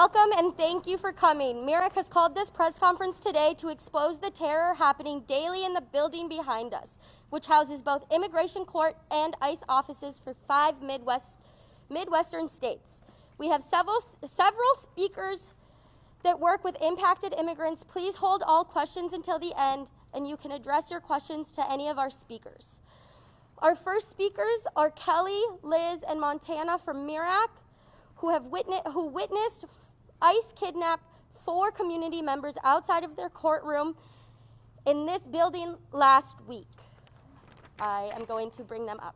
Welcome and thank you for coming. Merrick has called this press conference today to expose the terror happening daily in the building behind us, which houses both immigration court and ICE offices for 5 Midwestern states. We have several speakers that work with impacted immigrants. Please hold all questions until the end, and you can address your questions to any of our speakers. Our first speakers are Kelly, Liz, and Montana from Merrick, who witnessed ICE kidnap 4 community members outside of their courtroom in this building last week. I am going to bring them up.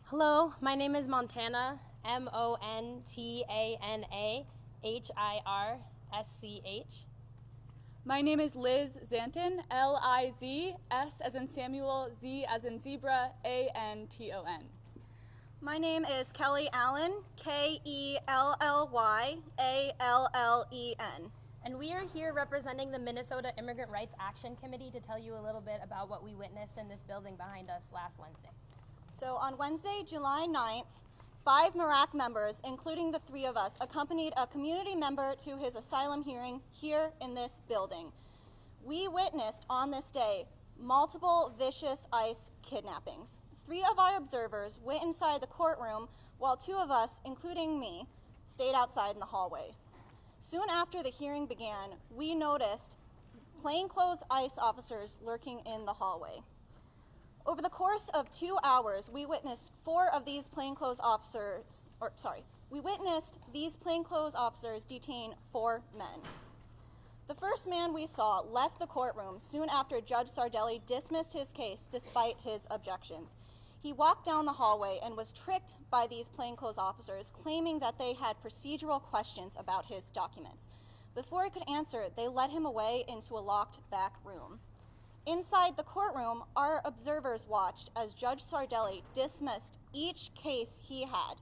Hello, my name is Montana, Montana-Hirschch. My name is Liz Zanton, L-I-Z, S as in Samuel, Z as in zebra, A-N-T-O-N. My name is Kelly Allen, K-E-L-L-Y-A-L-L-E-N. And we are here representing the Minnesota Immigrant Rights Action Committee to tell you a little bit about what we witnessed in this building behind us last Wednesday. So on Wednesday, July 9th, 5 Merrick members, including the 3 of us, accompanied a community member to his asylum hearing here in this building. We witnessed on this day multiple vicious ICE kidnappings. 3 of our observers went inside the courtroom while 2 of us, including me, stayed outside in the hallway. Soon after the hearing began, we noticed plainclothes ICE officers lurking in the hallway. Over the course of 2 hours, we witnessed these plainclothes officers detain 4 men. The first man we saw left the courtroom soon after Judge Sardelli dismissed his case despite his objections. He walked down the hallway and was tricked by these plainclothes officers, claiming that they had procedural questions about his documents. Before he could answer, they led him away into a locked back room. Inside the courtroom, our observers watched as Judge Sardelli dismissed each case he had,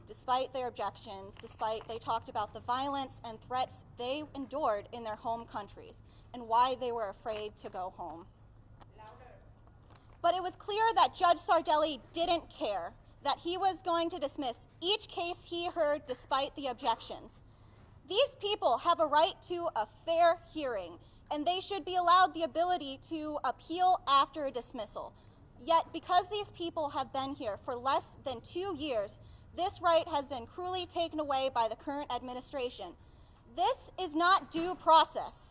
despite their objections, despite they talked about the violence and threats they endured in their home countries and why they were afraid to go home. But it was clear that Judge Sardelli didn't care, that he was going to dismiss each case he heard despite the objections. These people have a right to a fair hearing, and they should be allowed the ability to appeal after a dismissal. Yet, because these people have been here for less than 2 years, this right has been cruelly taken away by the current administration. This is not due process.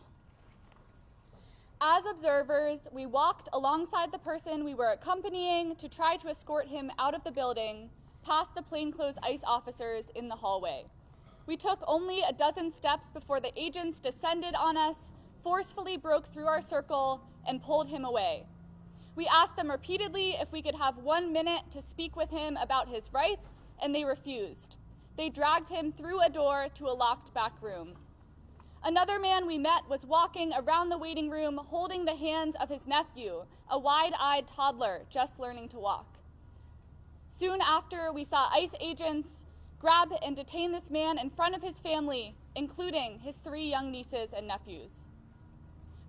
As observers, we walked alongside the person we were accompanying to try to escort him out of the building, past the plainclothes ICE officers in the hallway. We took only a dozen steps before the agents descended on us, forcefully broke through our circle, and pulled him away. We asked them repeatedly if we could have 1 minute to speak with him about his rights, and they refused. They dragged him through a door to a locked back room. Another man we met was walking around the waiting room holding the hands of his nephew, a wide-eyed toddler just learning to walk. Soon after, we saw ICE agents grab and detain this man in front of his family, including his 3 young nieces and nephews.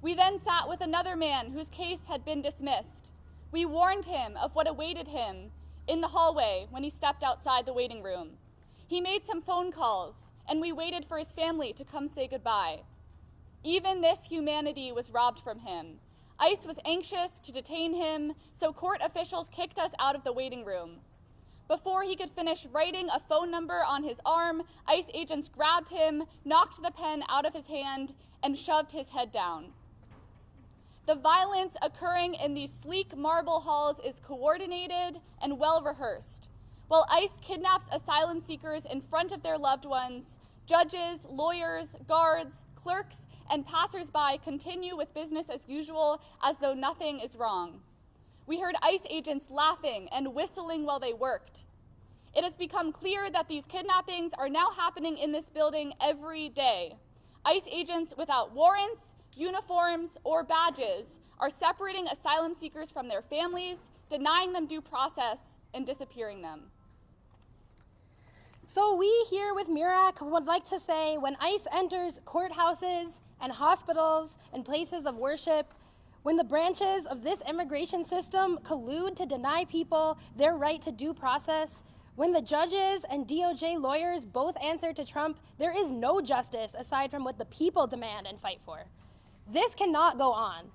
We then sat with another man whose case had been dismissed. We warned him of what awaited him in the hallway when he stepped outside the waiting room. He made some phone calls, and we waited for his family to come say goodbye. Even this humanity was robbed from him. ICE was anxious to detain him, so court officials kicked us out of the waiting room. Before he could finish writing a phone number on his arm, ICE agents grabbed him, knocked the pen out of his hand, and shoved his head down. The violence occurring in these sleek marble halls is coordinated and well-rehearsed. While ICE kidnaps asylum seekers in front of their loved ones, judges, lawyers, guards, clerks, and passersby continue with business as usual as though nothing is wrong. We heard ICE agents laughing and whistling while they worked. It has become clear that these kidnappings are now happening in this building every day. ICE agents without warrants, uniforms, or badges are separating asylum seekers from their families, denying them due process, and disappearing them. So we here with Merrick would like to say when ICE enters courthouses and hospitals and places of worship, when the branches of this immigration system collude to deny people their right to due process, When the judges and DOJ lawyers both answer to Trump, there is no justice aside from what the people demand and fight for. This cannot go on.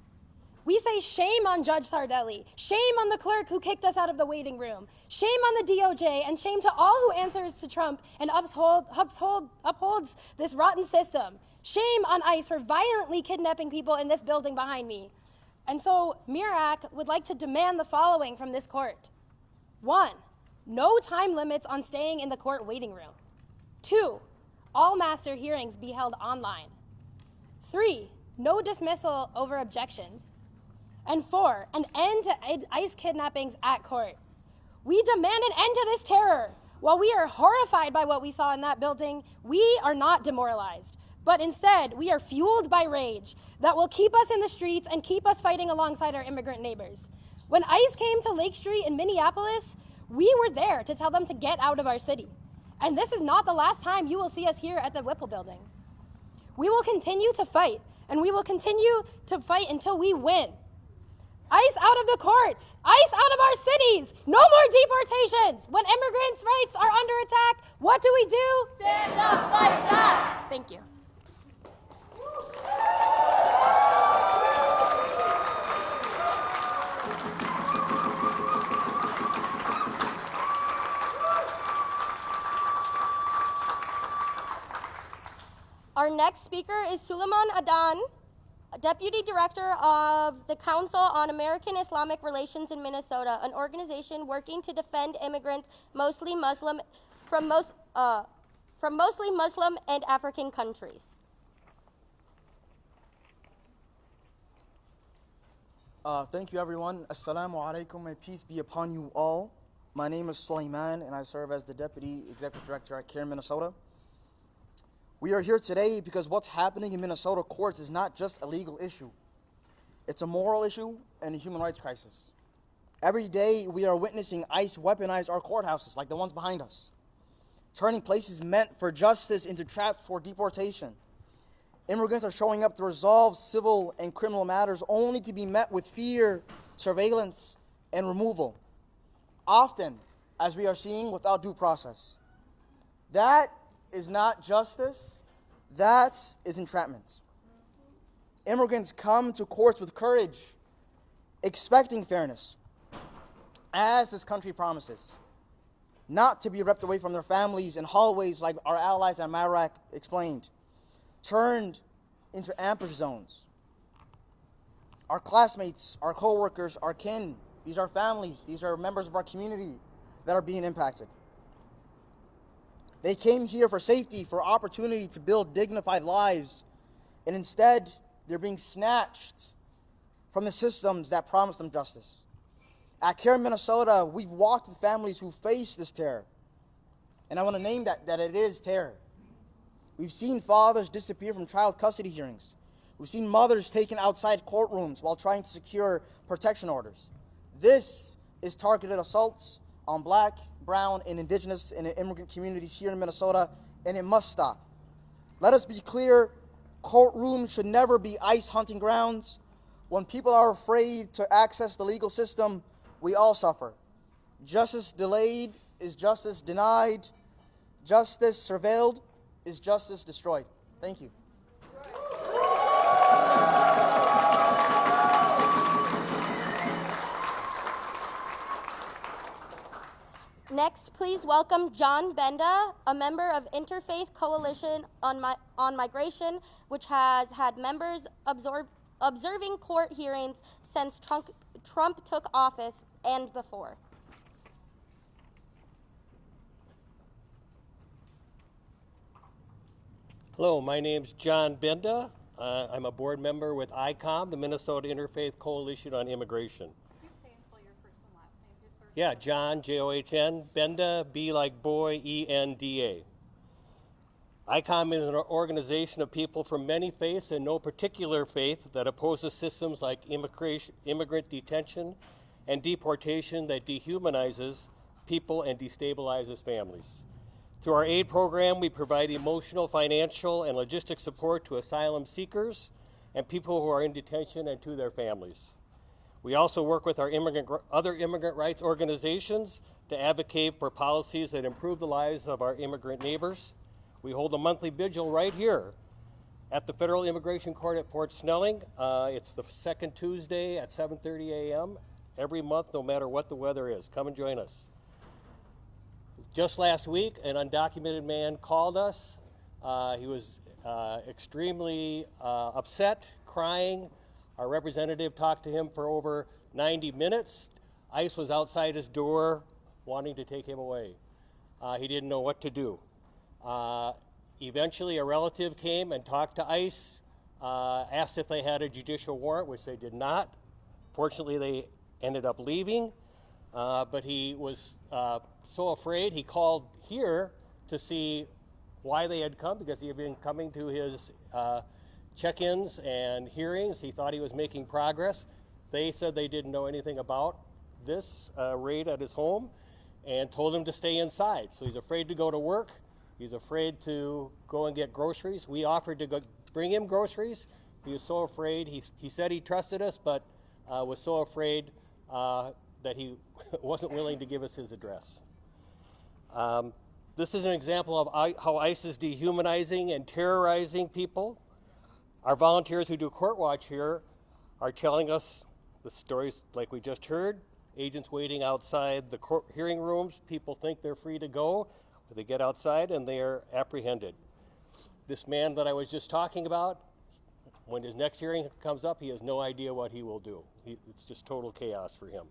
We say shame on Judge Sardelli, shame on the clerk who kicked us out of the waiting room, shame on the DOJ, and shame to all who answers to Trump and upholds this rotten system. Shame on ICE for violently kidnapping people in this building behind me. And so MIRAC would like to demand the following from this court. 1, no time limits on staying in the court waiting room. 2, all master hearings be held online. 3, no dismissal over objections. And 4, an end to ICE kidnappings at court. We demand an end to this terror. While we are horrified by what we saw in that building, we are not demoralized, but instead we are fueled by rage that will keep us in the streets and keep us fighting alongside our immigrant neighbors. When ICE came to Lake Street in Minneapolis, we were there to tell them to get out of our city. And this is not the last time you will see us here at the Whipple building. We will continue to fight, and we will continue to fight until we win. ICE out of the courts, ICE out of our cities, no more deportations. When immigrants' rights are under attack, what do we do? Stand up, fight back. Thank you. Our next speaker is Sulaman Adan, Deputy Director of the Council on American Islamic Relations in Minnesota, an organization working to defend immigrants, mostly Muslim, from mostly Muslim and African countries. Thank you, everyone. Assalamu alaikum, and peace be upon you all. My name is Sulaman, and I serve as the Deputy Executive Director at CARE Minnesota. We are here today because what's happening in Minnesota courts is not just a legal issue. It's a moral issue and a human rights crisis. Every day we are witnessing ICE weaponize our courthouses like the ones behind us, turning places meant for justice into traps for deportation. Immigrants are showing up to resolve civil and criminal matters only to be met with fear, surveillance, and removal, often, as we are seeing, without due process. That is not justice, that is entrapment. Immigrants come to courts with courage, expecting fairness, as this country promises, not to be ripped away from their families in hallways like our allies at MIRAC explained, turned into ambush zones. Our classmates, our co-workers, our kin, these are families, these are members of our community that are being impacted. They came here for safety, for opportunity to build dignified lives, and instead, they're being snatched from the systems that promise them justice. At CARE Minnesota, we've walked with families who face this terror, and I want to name that it is terror. We've seen fathers disappear from child custody hearings. We've seen mothers taken outside courtrooms while trying to secure protection orders. This is targeted assaults on Black, brown, and indigenous and immigrant communities here in Minnesota, and it must stop. Let us be clear, courtrooms should never be ICE hunting grounds. When people are afraid to access the legal system, we all suffer. Justice delayed is justice denied. Justice surveilled is justice destroyed. Thank you. Next, please welcome John Benda, a member of Interfaith Coalition on Migration, which has had members observing court hearings since Trump took office and before. Hello, my name's John Benda. I'm a board member with ICOM, the Minnesota Interfaith Coalition on Immigration. Yeah, John, J-O-H-N, Benda, B like boy, E-N-D-A. ICOM is an organization of people from many faiths and no particular faith that opposes systems like immigrant detention and deportation that dehumanizes people and destabilizes families. Through our aid program, we provide emotional, financial, and logistic support to asylum seekers and people who are in detention and to their families. We also work with our other immigrant rights organizations to advocate for policies that improve the lives of our immigrant neighbors. We hold a monthly vigil right here at the Federal Immigration Court at Fort Snelling. It's the second Tuesday at 7:30 a.m. every month, no matter what the weather is. Come and join us. Just last week, an undocumented man called us. He was extremely upset, crying. Our representative talked to him for over 90 minutes. ICE was outside his door wanting to take him away. He didn't know what to do. Eventually, a relative came and talked to ICE, asked if they had a judicial warrant, which they did not. Fortunately, they ended up leaving, but he was so afraid he called here to see why they had come, because he had been coming to his check-ins and hearings. He thought he was making progress. They said they didn't know anything about this raid at his home and told him to stay inside. So he's afraid to go to work. He's afraid to go and get groceries. We offered to go bring him groceries. He was so afraid. He said he trusted us, but was so afraid that he wasn't willing to give us his address. This is an example of how ICE is dehumanizing and terrorizing people. Our volunteers who do court watch here are telling us the stories like we just heard. Agents waiting outside the court hearing rooms. People think they're free to go. They get outside and they are apprehended. This man that I was just talking about, when his next hearing comes up, he has no idea what he will do. It's just total chaos for him.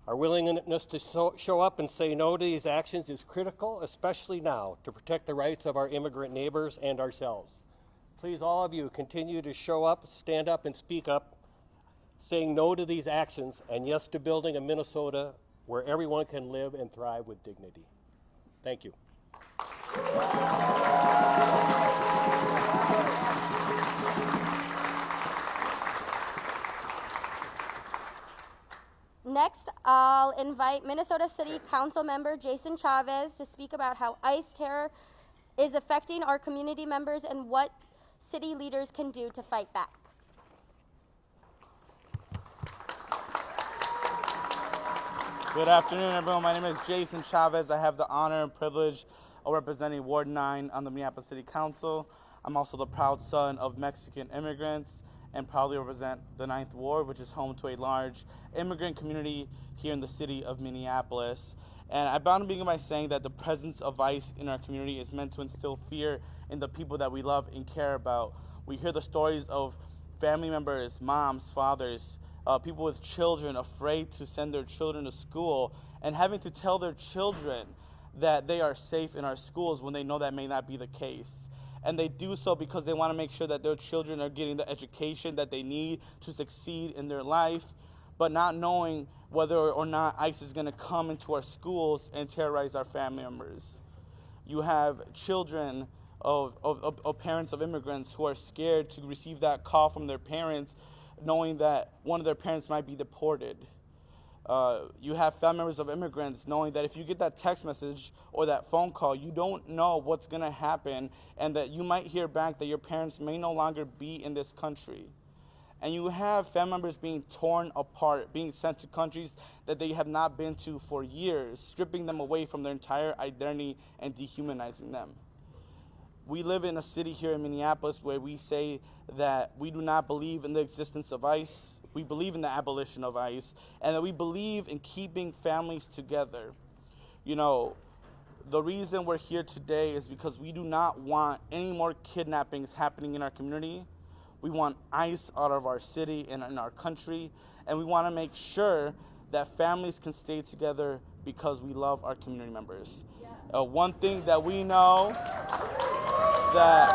Our willingness to show up and say no to these actions is critical, especially now, to protect the rights of our immigrant neighbors and ourselves. Please, all of you, continue to show up, stand up, and speak up, saying no to these actions and yes to building a Minnesota where everyone can live and thrive with dignity. Thank you. Next, I'll invite Minnesota City Council member Jason Chavez to speak about how ICE terror is affecting our community members and what city leaders can do to fight back. Good afternoon, everyone. My name is Jason Chavez. I have the honor and privilege of representing Ward 9 on the Minneapolis City Council. I'm also the proud son of Mexican immigrants and proudly represent the 9th Ward, which is home to a large immigrant community here in the city of Minneapolis. And I bound to begin by saying that the presence of ICE in our community is meant to instill fear in the people that we love and care about. We hear the stories of family members, moms, fathers, people with children afraid to send their children to school and having to tell their children that they are safe in our schools when they know that may not be the case. And they do so because they want to make sure that their children are getting the education that they need to succeed in their life, but not knowing whether or not ICE is going to come into our schools and terrorize our family members. You have children of parents of immigrants who are scared to receive that call from their parents, knowing that one of their parents might be deported. You have family members of immigrants knowing that if you get that text message or that phone call, you don't know what's going to happen and that you might hear back that your parents may no longer be in this country. And you have family members being torn apart, being sent to countries that they have not been to for years, stripping them away from their entire identity and dehumanizing them. We live in a city here in Minneapolis where we say that we do not believe in the existence of ICE. We believe in the abolition of ICE, and that we believe in keeping families together. You know, the reason we're here today is because we do not want any more kidnappings happening in our community. We want ICE out of our city and in our country, and we want to make sure that families can stay together because we love our community members. Yeah. One thing that we know that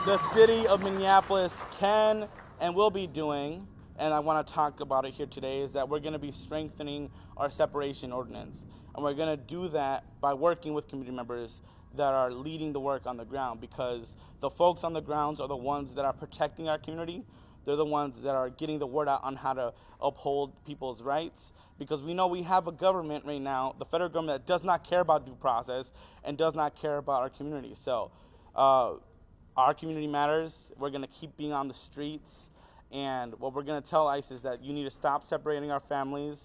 the city of Minneapolis can and will be doing, and I want to talk about it here today, is that we're going to be strengthening our separation ordinance. And we're going to do that by working with community members that are leading the work on the ground, because the folks on the grounds are the ones that are protecting our community. They're the ones that are getting the word out on how to uphold people's rights, because we know we have a government right now, the federal government, that does not care about due process and does not care about our community. So our community matters. We're going to keep being on the streets. And what we're going to tell ICE is that you need to stop separating our families.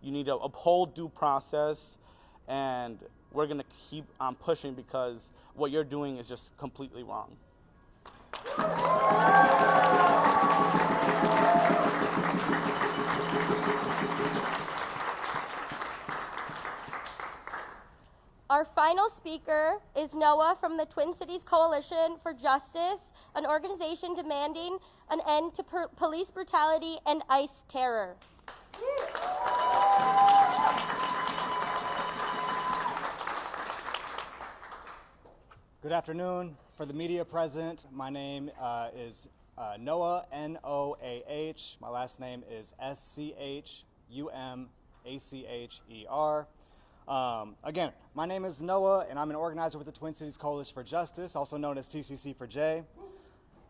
You need to uphold due process, and we're going to keep on pushing because what you're doing is just completely wrong. Our final speaker is Noah from the Twin Cities Coalition for Justice, an organization demanding an end to police brutality and ICE terror. Good afternoon. For the media present, my name is Noah, N-O-A-H. My last name is S-C-H-U-M-A-C-H-E-R. Again, my name is Noah, and I'm an organizer with the Twin Cities Coalition for Justice, also known as TCC for J.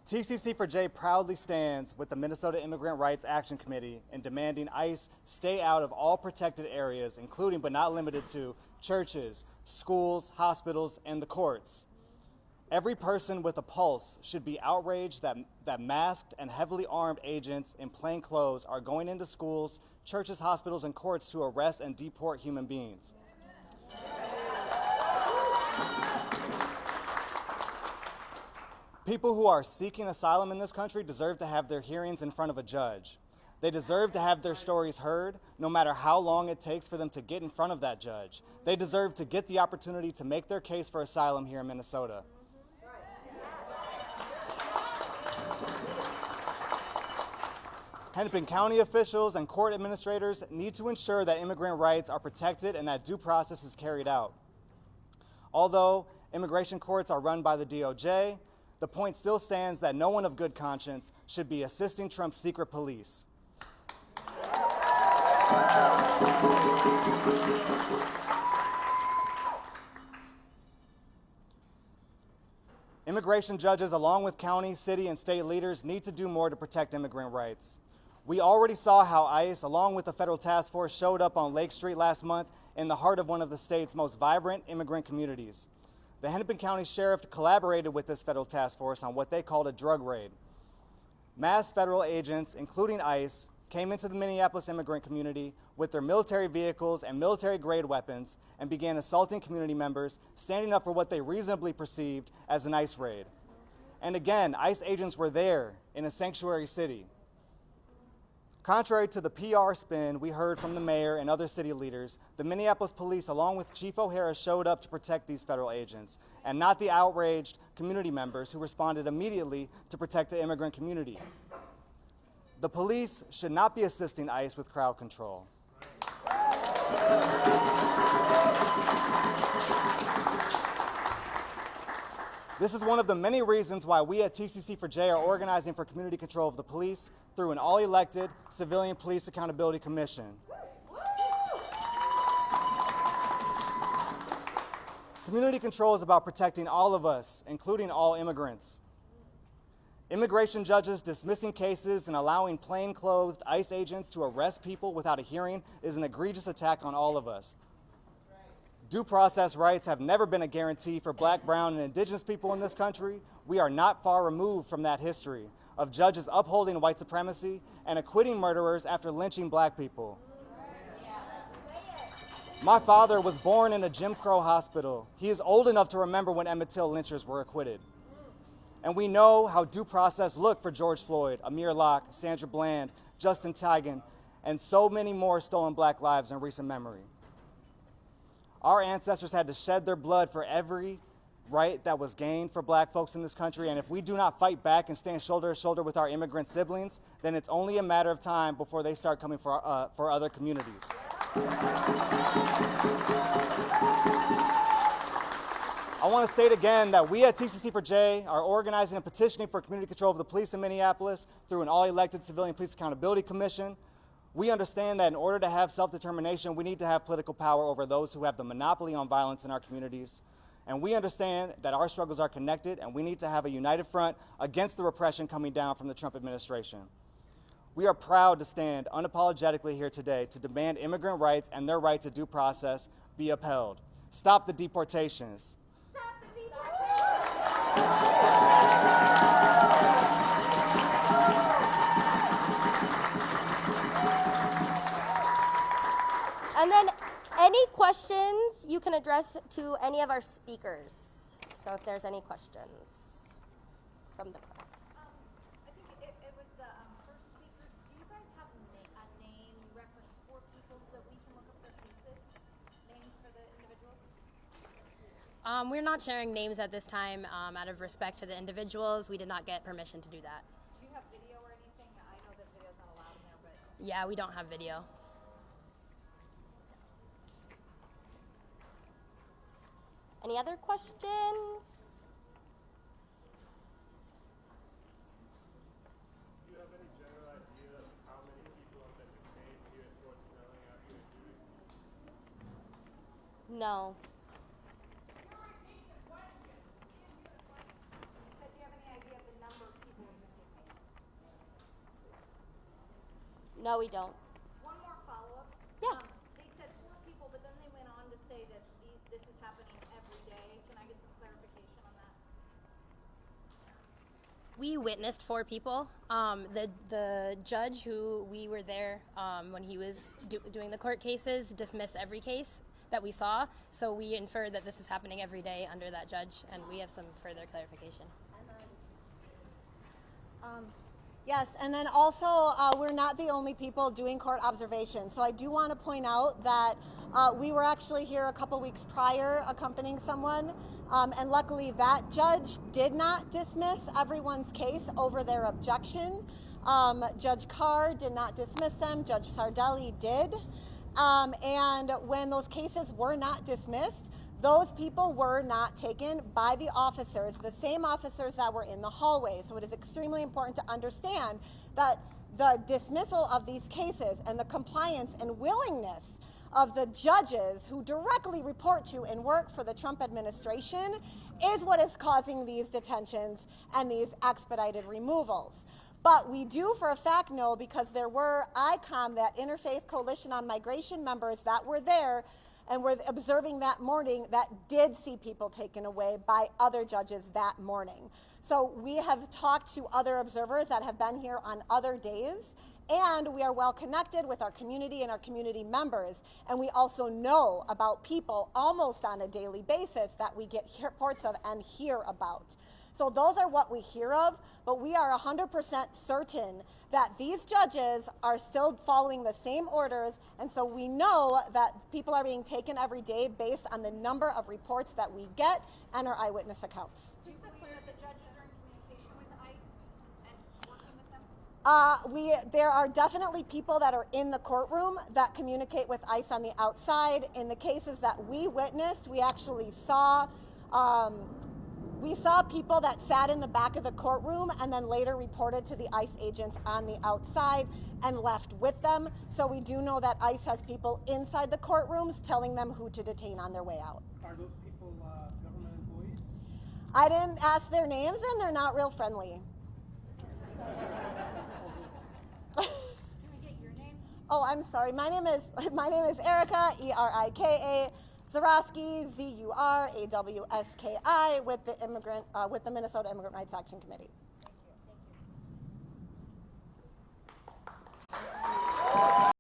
TCC for J proudly stands with the Minnesota Immigrant Rights Action Committee in demanding ICE stay out of all protected areas, including but not limited to churches, schools, hospitals, and the courts. Every person with a pulse should be outraged that masked and heavily armed agents in plain clothes are going into schools, churches, hospitals, and courts to arrest and deport human beings. People who are seeking asylum in this country deserve to have their hearings in front of a judge. They deserve to have their stories heard, no matter how long it takes for them to get in front of that judge. They deserve to get the opportunity to make their case for asylum here in Minnesota. Hennepin County officials and court administrators need to ensure that immigrant rights are protected and that due process is carried out. Although immigration courts are run by the DOJ, the point still stands that no one of good conscience should be assisting Trump's secret police. Immigration judges, along with county, city, and state leaders, need to do more to protect immigrant rights. We already saw how ICE, along with the federal task force, showed up on Lake Street last month in the heart of one of the state's most vibrant immigrant communities. The Hennepin County Sheriff collaborated with this federal task force on what they called a drug raid. Mass federal agents, including ICE, came into the Minneapolis immigrant community with their military vehicles and military-grade weapons and began assaulting community members, standing up for what they reasonably perceived as an ICE raid. And again, ICE agents were there in a sanctuary city. Contrary to the PR spin we heard from the mayor and other city leaders, the Minneapolis police, along with Chief O'Hara, showed up to protect these federal agents, and not the outraged community members who responded immediately to protect the immigrant community. The police should not be assisting ICE with crowd control. This is one of the many reasons why we at TCC for J are organizing for community control of the police through an all-elected Civilian Police Accountability Commission. Community control is about protecting all of us, including all immigrants. Immigration judges dismissing cases and allowing plain-clothed ICE agents to arrest people without a hearing is an egregious attack on all of us. Due process rights have never been a guarantee for Black, brown, and indigenous people in this country. We are not far removed from that history of judges upholding white supremacy and acquitting murderers after lynching Black people. My father was born in a Jim Crow hospital. He is old enough to remember when Emmett Till lynchers were acquitted. And we know how due process looked for George Floyd, Amir Locke, Sandra Bland, Justin Tigan, and so many more stolen Black lives in recent memory. Our ancestors had to shed their blood for every right that was gained for Black folks in this country, and if we do not fight back and stand shoulder to shoulder with our immigrant siblings, then it's only a matter of time before they start coming for other communities. I want to state again that we at TCC for J are organizing and petitioning for community control of the police in Minneapolis through an all-elected Civilian Police Accountability Commission. We understand that in order to have self-determination, we need to have political power over those who have the monopoly on violence in our communities. And we understand that our struggles are connected, and we need to have a united front against the repression coming down from the Trump administration. We are proud to stand unapologetically here today to demand immigrant rights and their right to due process be upheld. Stop the deportations. Stop the deportations! Any questions you can address to any of our speakers. So if there's any questions from the press. I think it was the first speakers. Do you guys have a name? You referenced 4 people so that we can look up their cases, names for the individuals? We're not sharing names at this time out of respect to the individuals. We did not get permission to do that. Do you have video or anything? I know that video's not allowed in there, but... Yeah, we don't have video. Any other questions? Do you have any general idea of how many people have been detained here at Fort Snelling after the shooting? No. Do you have any idea of the number of people who have been detained? No, we don't. One more follow-up. Yeah. They said 4 people, but then they went on to say that this is happening every day. Can I get some clarification on that? We witnessed 4 people. The judge who we were there when he was doing the court cases dismissed every case that we saw. So we infer that this is happening every day under that judge, and we have some further clarification. Yes, and then also we're not the only people doing court observation. So I do want to point out that we were actually here a couple weeks prior accompanying someone, and luckily that judge did not dismiss everyone's case over their objection. Judge Carr did not dismiss them, Judge Sardelli did. And when those cases were not dismissed, those people were not taken by the officers, the same officers that were in the hallway. So it is extremely important to understand that the dismissal of these cases and the compliance and willingness of the judges who directly report to and work for the Trump administration is what is causing these detentions and these expedited removals. But we do for a fact know, because there were ICOM, that Interfaith Coalition on Migration members that were there and were observing that morning, that did see people taken away by other judges that morning. So we have talked to other observers that have been here on other days, and we are well connected with our community and our community members. And we also know about people almost on a daily basis that we get reports of and hear about. So those are what we hear of, but we are 100% certain that these judges are still following the same orders, and so we know that people are being taken every day based on the number of reports that we get and our eyewitness accounts. Just to clear that the judges are in communication with ICE and working with them? There are definitely people that are in the courtroom that communicate with ICE on the outside. In the cases that we witnessed, we actually saw people that sat in the back of the courtroom and then later reported to the ICE agents on the outside and left with them. So we do know that ICE has people inside the courtrooms telling them who to detain on their way out. Are those people government employees? I didn't ask their names, and they're not real friendly. Can we get your name? Oh, I'm sorry. My name is Erica, E-R-I-K-A. Zarowski, Z-U-R-A-W-S-K-I, with the Minnesota Immigrant Rights Action Committee.